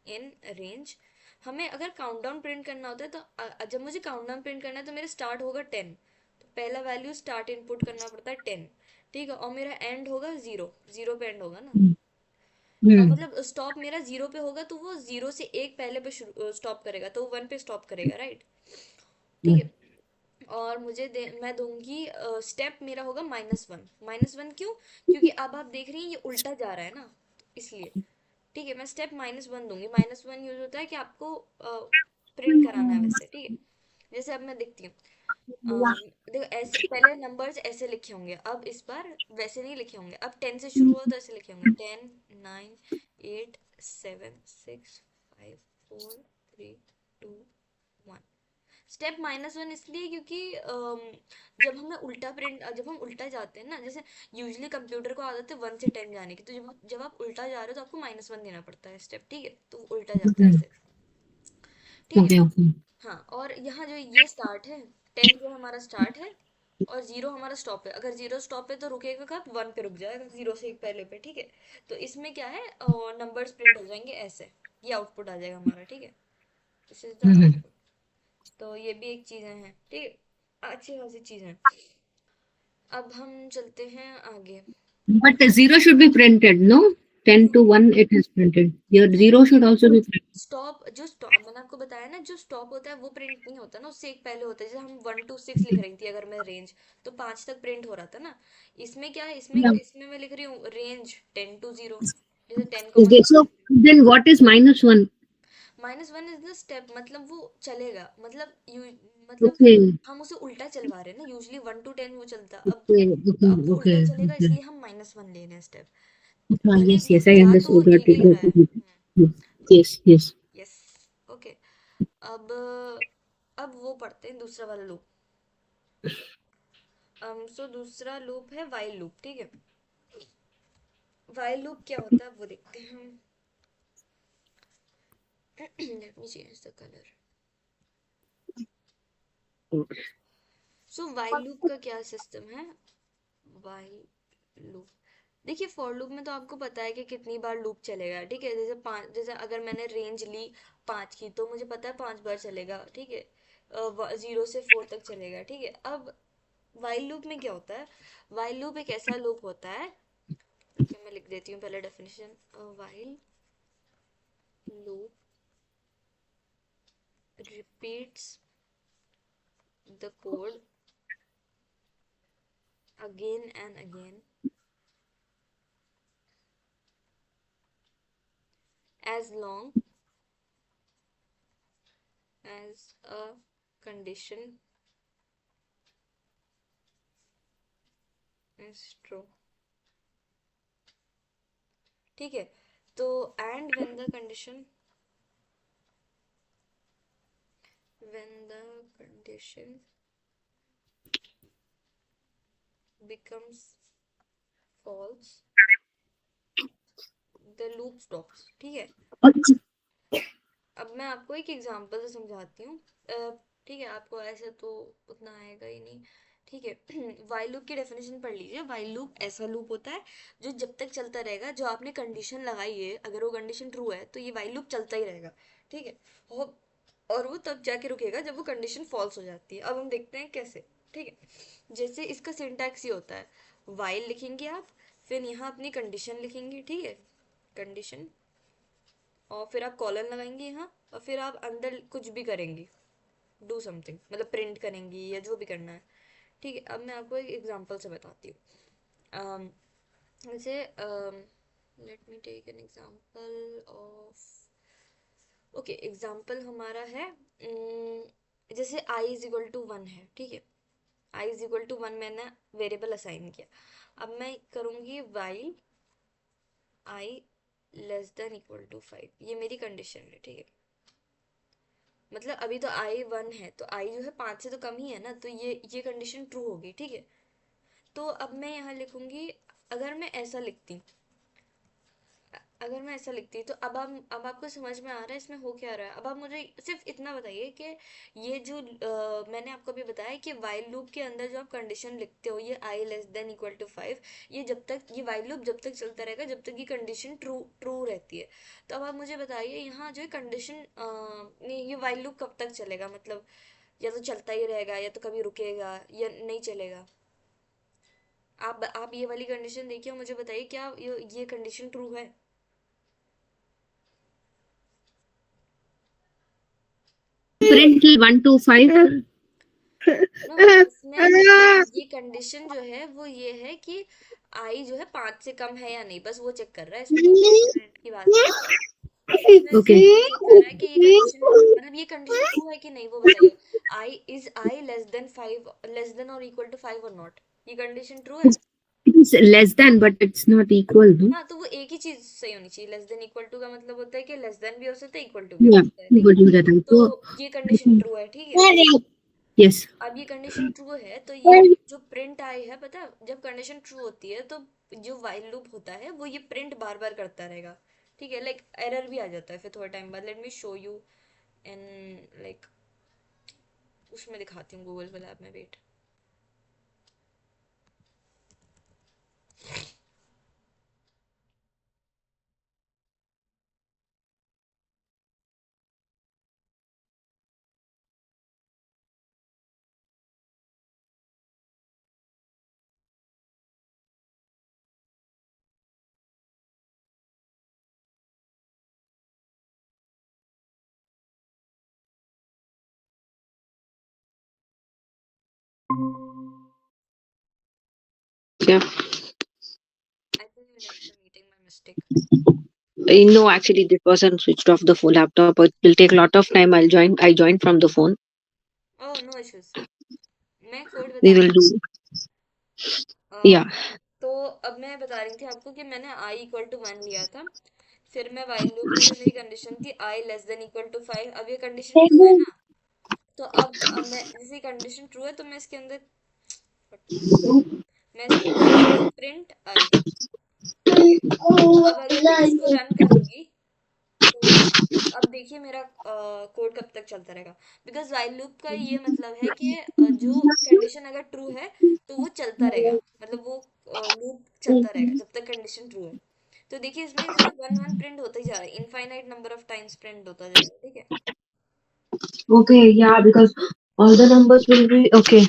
इन रेंज। हमें अगर काउंटडाउन प्रिंट करना होता है तो जब मुझे काउंटडाउन प्रिंट करना है तो मेरा स्टार्ट होगा 10, तो पहला वैल्यू स्टार्ट इनपुट करना पड़ता है 10, ठीक है। और मेरा एंड होगा 0, 0 पे एंड होगा ना। Hmm. मतलब स्टॉप मेरा 0 पे होगा तो वो 0 से 1 पहले पे स्टॉप करेगा, तो 1 पे स्टॉप करेगा, राइट, ठीक Hmm. है। और मैं दूंगी स्टेप मेरा होगा -1। -1 क्यों? क्योंकि अब आप देख रही हैं ये उल्टा जा रहा है ना, इसलिए। ठीक है, मैं स्टेप -1 दूंगी। -1 यूज होता है कि आपको प्रिंट कराना है वैसे, ठीक है। जैसे अब मैं दिखती हूँ, देखो ऐसे पहले नंबर्स ऐसे लिखे होंगे, अब इस बार वैसे नहीं लिखे होंगे। अब 10 से शुरू हुआ तो ऐसे लिखे होंगे, 10 9 8 7 6 5 4 3 2 1। स्टेप -1 इसलिए क्योंकि जब हम उल्टा जाते हैं ना, जैसे यूजली कंप्यूटर को आदत है 1 से 10 जाने की, तो जब आप उल्टा जा रहे हो तो आपको -1 देना पड़ता है स्टेप, ठीक है, तो वो उल्टा जाता है ऐसे, ठीक है। Okay okay. हाँ, और यहाँ जो ये स्टार्ट है, 10 जो हमारा स्टार्ट है और 0 हमारा स्टॉप है। अगर 0 स्टॉप है तो रुकेगा कब? 1 पे रुक जाएगा, 0 से एक पहले पे, ठीक है। तो इसमें क्या है, नंबर्स प्रिंट हो जाएंगे ऐसे, ये आउटपुट आ जाएगा हमारा, ठीक है। This is the output. तो ये भी एक चीज़ें हैं, ठीक है, अच्छी खासी चीज़ है। अब हम चलते हैं आगे। But the zero should be printed, no? 10 to 1 it is printed. Your नहीं, zero should also be printed. Stop मैंने आपको बताया ना, जो स्टॉप होता है वो प्रिंट नहीं होता ना, उससे एक पहले होता है। जैसे हम 1 to 6 लिख रही थी अगर मैं रेंज, तो 5 तक प्रिंट हो रहा था ना। इसमें क्या है, इसमें Yeah. इसमें मैं लिख रही हूँ रेंज 10 to 0। जैसे 10 को Okay, so then what is -1? -1 is the step, मतलब वो चलेगा, मतलब Okay, हम उसे उल्टा चलवा रहे हैं ना। यूजली 1 to 10 वो चलता, okay, okay, अब वो उल्टा okay, चलेगा, okay. इसलिए हम -1 ले रहे हैं स्टेप। भले Yes, वो yes, I जा तो वो understood what एक it ही रहा है। was. Yes, yes. Yes, okay. अब वो पढ़ते हैं दूसरा वाला लूप। सो दूसरा लूप है वाइल लूप, ठीक है। वाइल लूप क्या होता है वो देखते हैं हम। Let me change the colour. So while loop का क्या सिस्टम है? वाइल लूप, देखिए फॉर लूप में तो आपको पता है कि कितनी बार लूप चलेगा, ठीक है। जैसे 5, जैसे अगर मैंने रेंज ली 5 की, तो मुझे पता है 5 बार चलेगा, ठीक है। 0 से 4 तक चलेगा, ठीक है। अब वाइल लूप में क्या होता है? वाइल लूप एक ऐसा लूप होता है, कि मैं लिख देती हूँ पहले definition. While loop repeats the code again and again as long as a condition is true, ठीक है। तो and when the condition becomes false, the loop stops, ठीक है। अब मैं आपको एक एग्जांपल से समझाती हूँ, ठीक है। आपको ऐसे तो उतना आएगा ही नहीं, ठीक है। वाइल लूप की डेफिनेशन पढ़ लीजिए। वाइल लूप ऐसा लूप होता है जो जब तक चलता रहेगा, जो आपने कंडीशन लगाई है अगर वो कंडीशन ट्रू है तो ये वाइल लूप चलता ही रहेगा, ठीक है। और और वो तब जाके रुकेगा जब वो कंडीशन फॉल्स हो जाती है। अब हम देखते हैं कैसे, ठीक है। जैसे इसका सिंटैक्स ये होता है, वाइल लिखेंगे आप, फिर यहाँ अपनी कंडीशन लिखेंगे, ठीक है, कंडीशन, और फिर आप कॉलन लगाएंगे यहाँ, और फिर आप अंदर कुछ भी करेंगे, डू समथिंग, मतलब प्रिंट करेंगी या जो भी करना है, ठीक है। अब मैं आपको एक एग्जांपल से बताती हूँ। जैसे let me take an example of, okay, example हमारा है, जैसे i इज इक्वल टू 1 है, ठीक है। i इज इक्वल टू 1 मैंने वेरिएबल असाइन किया। अब मैं करूँगी while i less than equal to 5, ये मेरी कंडीशन है, ठीक है। मतलब अभी तो आई 1 है, तो आई जो है 5 से तो कम ही है ना, तो ये कंडीशन ट्रू होगी, ठीक है। तो अब मैं यहाँ लिखूंगी, अगर मैं ऐसा लिखती अगर मैं ऐसा लिखती तो अब आपको समझ में आ रहा है इसमें हो क्या रहा है। अब आप मुझे सिर्फ इतना बताइए कि ये जो मैंने आपको अभी बताया कि वाइल लूप के अंदर जो आप कंडीशन लिखते हो, ये आई लेस देन इक्वल टू 5, ये वाइल लूप जब तक चलता रहेगा जब तक ये कंडीशन ट्रू ट्रू रहती है। तो अब आप मुझे बताइए यहाँ जो है कंडीशन, ये वाइल लूप कब तक चलेगा, मतलब या तो चलता ही रहेगा या तो कभी रुकेगा या नहीं चलेगा। आप ये वाली कंडीशन देखिए और मुझे बताइए क्या ये कंडीशन ट्रू है। Print 1 to 5. नो, इसमें ये कंडीशन जो है वो ये है कि आई जो है 5 से कम है या नहीं, बस वो चेक कर रहा है, इसमें तो कोई इंफिनिट की बात नहीं है। इसमें ओके। सिर्फ ये चेक कर रहा है कि ये कंडीशन, मतलब ये कंडीशन ट्रू है कि नहीं, वो बताइए। आई लेस देन 5, लेस देन और इक्वल टू 5 और नॉट, ये कंडीशन ट्रू है। It's less than, but it's not equal, no? हाँ, तो वो एक ही चीज सही होनी चाहिए, लेस देन इक्वल टू का मतलब होता है कि लेस देन भी हो सकता है, इक्वल टू भी हो Yeah, सकता है, ठीक है। equal to that. तो तो ये कंडीशन ट्रू है, ठीक है। yes. अब ये कंडीशन ट्रू है तो ये जो प्रिंट आई है, पता है जब कंडीशन ट्रू होती है तो जो वाइल लूप होता है वो ये प्रिंट बार बार करता रहेगा, ठीक है। लाइक एरर भी आ जाता है फिर थोड़ा टाइम बाद। Let me show you in, like उसमें दिखाती हूँ, गूगल लैब में, wait. Yeah. I think you left the meeting by mistake. No, actually, this person switched off the full laptop. It will take a lot of time. I'll join. I joined from the phone. Oh, no issues. मैं code We बता will रही do. थी। Yeah. तो अब मैं बता रही थी आपको कि मैंने आई इक्वल टू 1 लिया था। फिर मैं वाइल लूप में जो मेरी कंडीशन थी आई लेस देन इक्वल टू 5, अब ये कंडीशन ट्रू है ना। तो अब मैं, जैसे कंडीशन ट्रू है तो मैं इसके अंदर, मैं इसके अंदर लिखूंगी प्रिंट आई, ठीक है। अब अगर मैं इसको रन करूंगी तो अब देखिए मेरा कोड कब तक चलता रहेगा। बिकॉज वाइल लूप का ये मतलब है कि जो कंडीशन अगर ट्रू है तो वो चलता रहेगा, मतलब वो लूप चलता रहेगा जब तक कंडीशन ट्रू है। तो देखिए इसमें जो है वन वन प्रिंट होता ही जा रहा है, infinite number of times print होता जाएगा, ठीक है। Okay. Yeah, because all the numbers will be okay.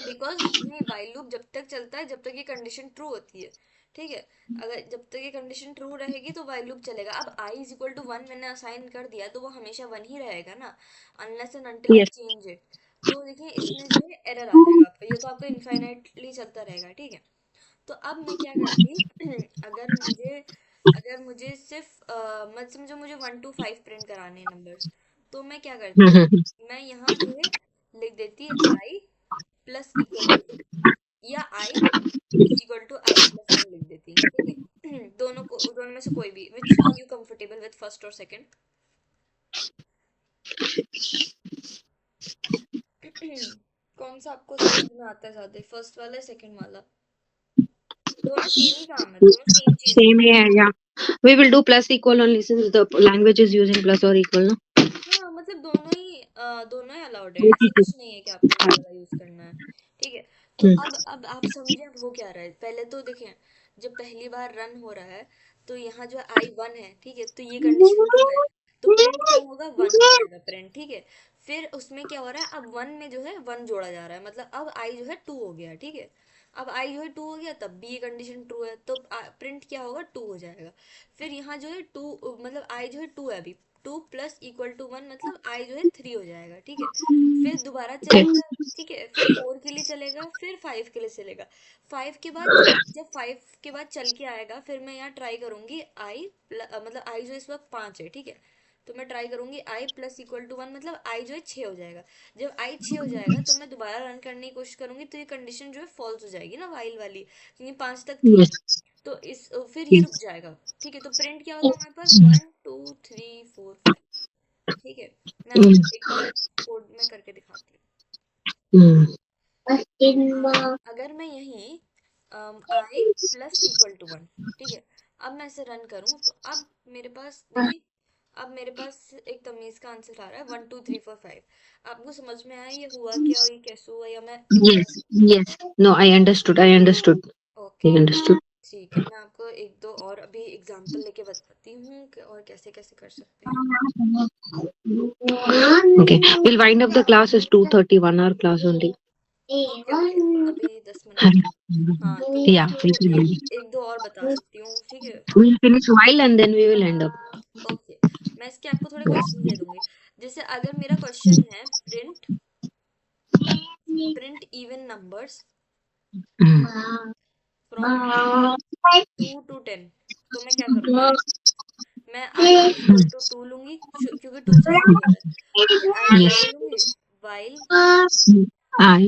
Because नहीं, वाइल लूप जब तक चलता है जब तक ये कंडीशन ट्रू होती है, ठीक है। अगर जब तक ये कंडीशन ट्रू रहेगी तो वाइल लूप चलेगा। अब आई इज इक्वल टू 1 मैंने असाइन कर दिया तो वो हमेशा 1 ही रहेगा ना, unless and until I Yes. Change it. तो देखिए इसमें जो है एरर आ जाएगा आपका, ये तो आपका इनफाइनाइटली चलता रहेगा, ठीक है। तो अब मैं क्या करती अगर मुझे अगर मुझे सिर्फ मत समझो मुझे 1 to 5 प्रिंट कराने हैं नंबर्स, तो मैं क्या करती, मैं यहाँ जो है लिख देती आई प्लस इक्वल टू 1, या i is equal to i plus 1 लिख देती, ठीक है। दोनों में से कोई भी, which are you comfortable with, first और सेकंड? कौन सा आपको समझ में आता है ज्यादा, फर्स्ट वाला या सेकंड वाला? दोनों सेम ही काम है, दोनों सेम चीज है। Same here. Yeah. We will do plus equal only since the language is using plus or equal, no? हाँ, मतलब दोनों ही अलाउड है, ऐसा कुछ नहीं है कि आपको ये वाला यूज करना है, ठीक है। तो Hmm. अब आप समझे अब हो क्या रहा है। पहले तो देखें, जब पहली बार रन हो रहा है तो यहाँ जो आई 1 है, ठीक है, तो ये कंडीशन ट्रू है। तो प्रिंट क्या होगा, 1 हो जाएगा प्रिंट, ठीक है। फिर उसमें क्या हो रहा है, अब 1 में जो है 1 जोड़ा जा रहा है, मतलब अब आई जो है 2 हो गया, ठीक है। अब आई जो है 2 हो गया, तब भी ये कंडीशन ट्रू है, तो प्रिंट क्या होगा, 2 हो जाएगा। फिर यहाँ जो है 2, मतलब आई जो है 2 है अभी, 2 प्लस इक्वल टू 1 मतलब आई जो है 3 हो जाएगा, ठीक है। फिर दोबारा Okay. चलेगा, ठीक है, फिर 4 के लिए चलेगा, फिर 5 के लिए चलेगा। 5 के बाद जब 5 के बाद चल के आएगा, फिर मैं यहाँ ट्राई करूंगी मतलब आई जो इस वक्त 5 है, ठीक है। तो मैं ट्राई करूंगी आई प्लस इक्वल टू 1, मतलब आई जो है 6 हो जाएगा। जब आई 6 हो जाएगा तो मैं दोबारा रन करने की कोशिश करूंगी, तो ये कंडीशन जो है फॉल्स हो जाएगी ना वाइल वाली, क्योंकि 5 तक थी। Yes. तो इस फिर ये रुक Yes. जाएगा, ठीक है। तो प्रिंट क्या होगा हमारे पास, 1 2 3 4 5, ठीक है। मैं Hmm. आपको एक बार कोड में करके दिखाती Hmm. हूँ। अगर मैं यहीं आई प्लस इक्वल टू 1, ठीक है, अब मैं इसे रन करूँ तो अब मेरे पास देखिए, अब मेरे पास एक तमीज का आंसर आ रहा है 1 2 3 4 5। आपको समझ में आया ये हुआ क्या और ये कैसे हुआ, या मैं दोबारा? Yes. Yes. No, I understood. I understood. I okay, understood. ठीक है। मैं आपको एक दो और अभी एग्जांपल लेके बताती हूँ कि और कैसे कैसे कर सकते हैं। Okay. We'll wind up the class is 2:30, 1 hour class only. Okay okay, अभी 10 मिनट है। हाँ, तो मैं Yeah, we'll आपको finish. एक दो और बता सकती हूँ, ठीक है। We'll finish while and then we will end up. Okay, मैं इसके आपको थोड़े क्वेश्चन दे दूंगी। जैसे अगर मेरा क्वेश्चन है print print even numbers Hmm. From 2 to 10। तो मैं क्या करूंगी, मैं आई इक्वल टू 2 लूंगी, क्योंकि 2 से शुरू हो रहा है, फिर आई Yes. इक्वल लूंगी while I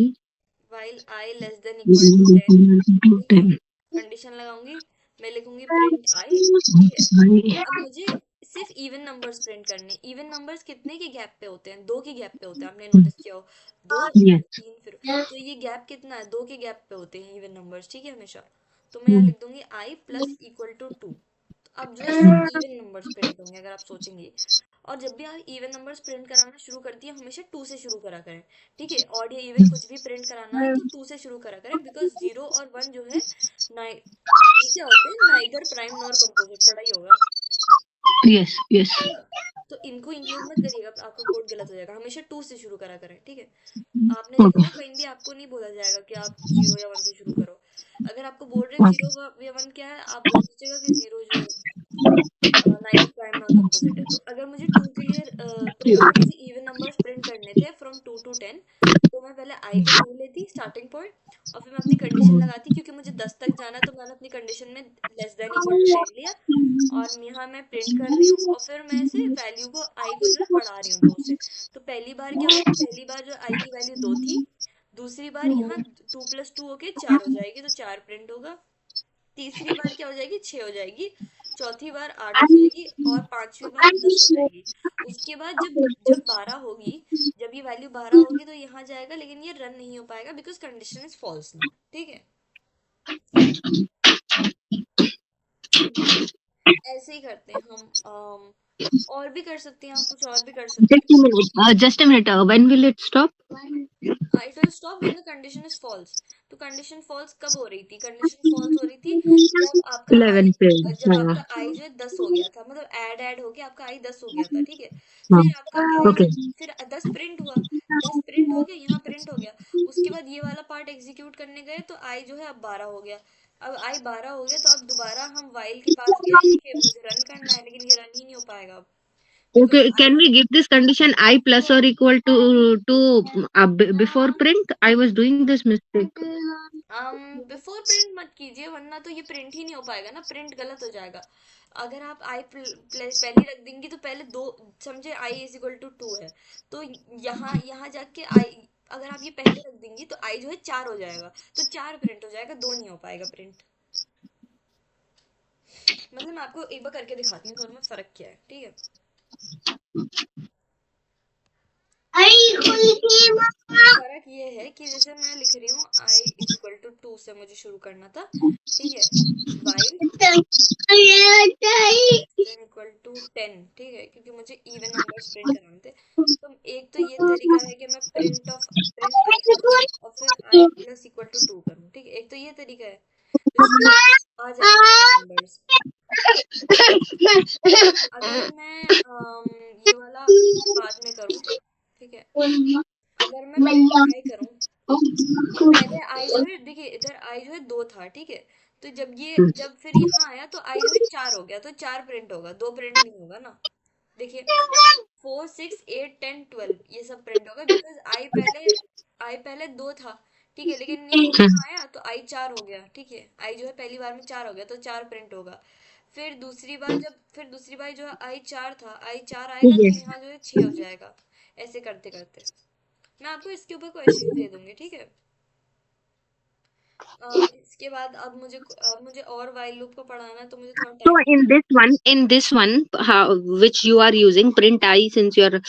while i less than equal to is 10। equal ठीक to है, 10. कंडीशन लगाऊंगी, मैं लिखूंगी प्रिंट आई। ठीक है, अब मुझे सिर्फ इवन नंबर्स प्रिंट करने, इवन नंबर्स कितने के गैप पे होते हैं, 2 के गैप पे होते हैं, आपने नोटिस किया हो, 2 Yes. फिर 3 फिर, तो ये गैप कितना है, 2 के गैप पे होते हैं इवन नंबर्स, ठीक है हमेशा। तो मैं यहाँ लिख दूंगी आई प्लस इक्वल टू 2। अब जो है सिर्फ इवन नंबर्स प्रिंट होंगे, अगर आप सोचेंगे। और जब भी आप इवन नंबर्स प्रिंट कराना शुरू करती है, हमेशा 2 से शुरू करा करें। ठीक है, ऑड या इवन कुछ भी प्रिंट कराना है तो 2 से शुरू करा करें, बिकॉज 0 और 1 जो है ना, ये क्या होते हैं, नाइदर प्राइम नॉर कंपोजिट, पढ़ा ही होगा, Yes. Yes. है ना। तो इनको इंक्लूड मत करिएगा, आपका कोड गलत हो जाएगा, हमेशा 2 से शुरू करा करें, ठीक है। आपने देखा Okay. होगा कहीं भी आपको नहीं बोला जाएगा कि आप 0 या 1 से शुरू करो। अगर आपको बोल रहे Okay. 0 या 1 क्या है, आप बोल दीजिएगा कि 0 जो है नाइदर प्राइम नॉर कंपोजिट है। तो अगर मुझे 2 के लिए अगर मुझे इवन नंबर्स प्रिंट करने थे फ्रॉम 2 to 10, तो मैं पहले आई को 2 लेती स्टार्टिंग पॉइंट, और फिर मैं अपनी कंडीशन लगाती, क्योंकि मुझे 10 तक जाना है, तो मैंने अपनी कंडीशन में लेस देन इक्वल टू 10 लिया, और यहाँ मैं प्रिंट कर रही हूँ, और फिर मैं इसे वैल्यू को आई को जो है बढ़ा रही हूँ 2 से। तो पहली बार क्या होगा, पहली बार जो आई की वैल्यू 2 थी, दूसरी बार यहाँ 2 + 2 होके 4 हो जाएगी, तो 4 प्रिंट होगा। तीसरी बार क्या हो जाएगी, 6 हो जाएगी। चौथी बार 8 हो जाएगी, और पांचवी बार 10 हो जाएगी। उसके बाद जब जब 12 होगी, जब ये वैल्यू 12 होगी तो यहाँ जाएगा, लेकिन ये रन नहीं हो पाएगा, because condition is false now, ठीक है। ऐसे ही करते हैं हम। और भी कर सकते हैं, आप कुछ और भी कर सकते Just हैं। a minute. Just a minute. When will it stop? It will stop when the condition is false. तो कंडीशन फॉल्स कब हो रही थी, कंडीशन फॉल्स हो रही थी जब आपका आई, 11 पे. जब हाँ. आपका आई जो है 10 हो गया था, मतलब ऐड हो गया, आपका आई 10 हो गया था, ठीक है। हाँ. फिर आपका आई Okay. जब फिर 10 प्रिंट हुआ, 10 प्रिंट हो गया, यहाँ प्रिंट हो गया। उसके बाद ये वाला पार्ट एग्जीक्यूट करने गए, तो आई जो है अब 12 हो गया। अब आई 12 हो गया, तो अब दोबारा हम वाइल के पास गए कि मुझे रन करना है, लेकिन ये रन ही नहीं हो पाएगा अब, because Okay. I, Can we give this condition I plus or equal to before print? I was doing this mistake. Before print मत कीजिए, वरना तो ये प्रिंट ही नहीं हो पाएगा ना, प्रिंट गलत हो जाएगा। अगर आप आई पहले रख देंगी, तो पहले दो, समझे आई इज इक्वल टू 2 है, तो यहाँ यहाँ जाके आई, अगर आप ये पहले रख देंगी तो आई जो है 4 हो जाएगा, तो 4 प्रिंट हो जाएगा, 2 नहीं हो पाएगा प्रिंट। मतलब मैं आपको एक बार करके दिखाती हूँ दोनों में फर्क क्या है, ठीक है। फर्क ये है कि जैसे मैं लिख रही हूँ आई इज इक्वल टू 2 से मुझे शुरू करना था, ठीक है, while less than equal to 10, ठीक है, क्योंकि मुझे इवन नंबर्स प्रिंट कराने थे। तो एक तो ये तरीका है कि मैं प्रिंट आई करूँ, और फिर आई प्लस इक्वल टू 2 करूँ, ठीक है, एक तो ये तरीका है, जिसमें आ जाएंगे सारे नंबर्स। अगर मैं ये वाला बाद में करूँ, ठीक है, अगर मैं प्रिंट आई करूँ, तो पहले आई जो है, देखिए इधर आई जो है 2 था, ठीक है, तो जब फिर यहाँ आया तो आई जो है 4 हो गया, तो 4 प्रिंट होगा, 2 प्रिंट नहीं होगा ना। देखिए 4 6 8 10 12 ये सब प्रिंट होगा, बिकॉज आई पहले 2 था, ठीक है, लेकिन ये यहाँ आया तो आई 4 हो गया, ठीक है, आई जो है पहली बार में 4 हो गया, तो 4 प्रिंट होगा। फिर दूसरी बार जो आई 4 था, आई 4 आएगा, तो Yes. यहाँ जो है 6 हो जाएगा। ऐसे करते करते मैं आपको इसके ऊपर क्वेश्चन दे दूंगी, ठीक है। इसके बाद अब मुझे और वाइल लूप को पढ़ाना है, तो मुझे थोड़ा So टाइम लगेगा। in this one, how, which you are using print I, since you're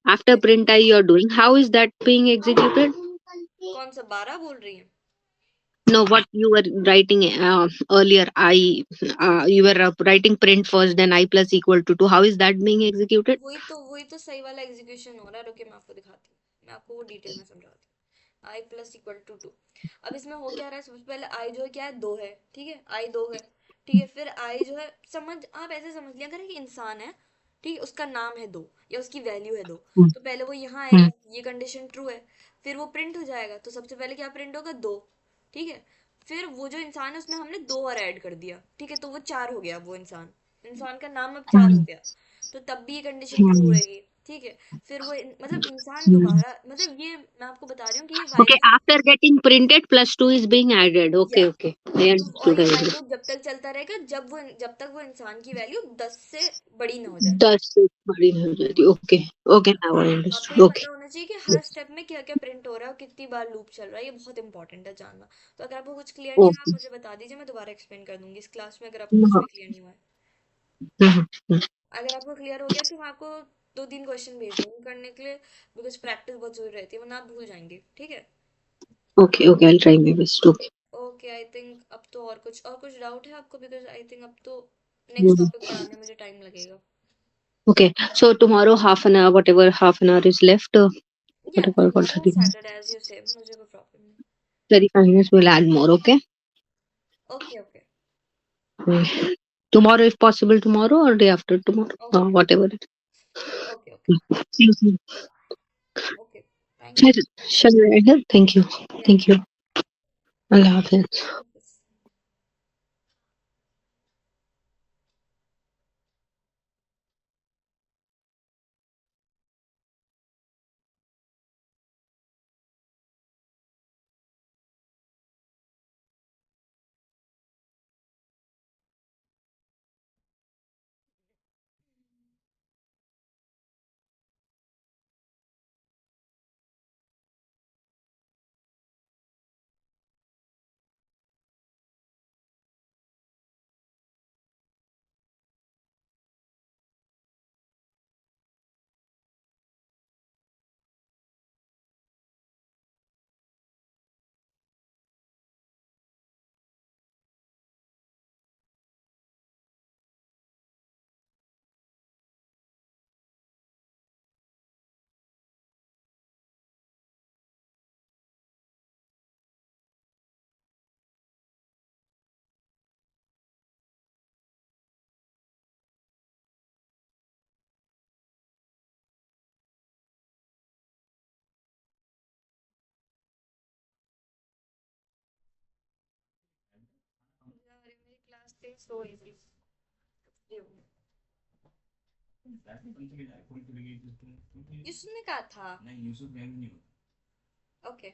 after print I you're doing, how is that being executed? कौन सा 12 बोल रही है? No, what you were writing earlier, I, you were writing print first, then I plus equal to 2. How is that being executed? वही तो सही वाला execution हो रहा है, रुकिए मैं आपको दिखाती हूँ, मैं आपको वो डिटेल में समझाती हूँ। आई प्लस इक्वल टू 2, अब इसमें हो क्या रहा है, सबसे पहले आई जो है क्या है, 2 है, ठीक है, आई 2 है, ठीक है, फिर आई जो है, आप ऐसे समझ लिया करें कि इंसान है, ठीक है, उसका नाम है 2, या उसकी वैल्यू है 2। Hmm. तो पहले वो यहाँ Hmm. आएगा, ये कंडीशन ट्रू है, फिर वो प्रिंट हो जाएगा, तो सबसे पहले क्या प्रिंट होगा, 2, ठीक है। फिर वो जो इंसान है उसमें हमने 2 और ऐड कर दिया, ठीक है, तो वो 4 हो गया, वो इंसान इंसान का नाम अब 4 हो Hmm. गया, तो तब भी ये कंडीशन ट्रू Hmm. रहेगी। ठीक है। फिर वो मतलब इंसान दोबारा, मतलब ये मैं आपको बता रही हूँ कि ये while Okay, loop, after getting printed, plus two is being added. या Okay, okay. I तो और understood. ये I वाइल understood. लूप जब तक चलता रहेगा जब तक वो इंसान की वैल्यू 10 से बड़ी ना हो जाए। 10 से बड़ी हो जाती. Okay, okay. Now I आपको understood. ये Okay. पता होना चाहिए कि हर स्टेप में क्या क्या प्रिंट हो रहा है और कितनी बार लूप चल रहा है, ये बहुत इंपॉर्टेंट है जानना। तो अगर आपको कुछ क्लियर नहीं है आप Okay. मुझे बता दीजिए, मैं दोबारा एक्सप्लेन कर दूंगी इस क्लास में, अगर आपको कुछ भी क्लियर नहीं हुआ है। Mhm. अगर आपको क्लियर हो गया तो मैं आपको 2-3 क्वेश्चन भेज दूंगी करने के लिए, बिकॉज प्रैक्टिस बहुत जरूरी रहती है वरना आप भूल जाएंगे, ठीक है। Okay, okay. I'll try my best. Okay. Okay, I think अब तो और कुछ डाउट है आपको, बिकॉज आई थिंक अब तो नेक्स्ट Mhm. टॉपिक पढ़ाने में मुझे टाइम लगेगा। Okay. So tomorrow, half an hour, whatever half an hour is left, या whatever, what tomorrow 30 minutes. Saturday as you say, मुझे कोई प्रॉब्लम नहीं। 35 minutes will add more. Okay. Okay okay Mm. Tomorrow, if possible, tomorrow or day after tomorrow, okay whatever it okay okay is. Thank you. Okay, thank Shall you. shall I end? Thank you. या Thank you. Allah Hafiz. अरे मेरी class थी so easy. Yusuf ने कहा था। Okay.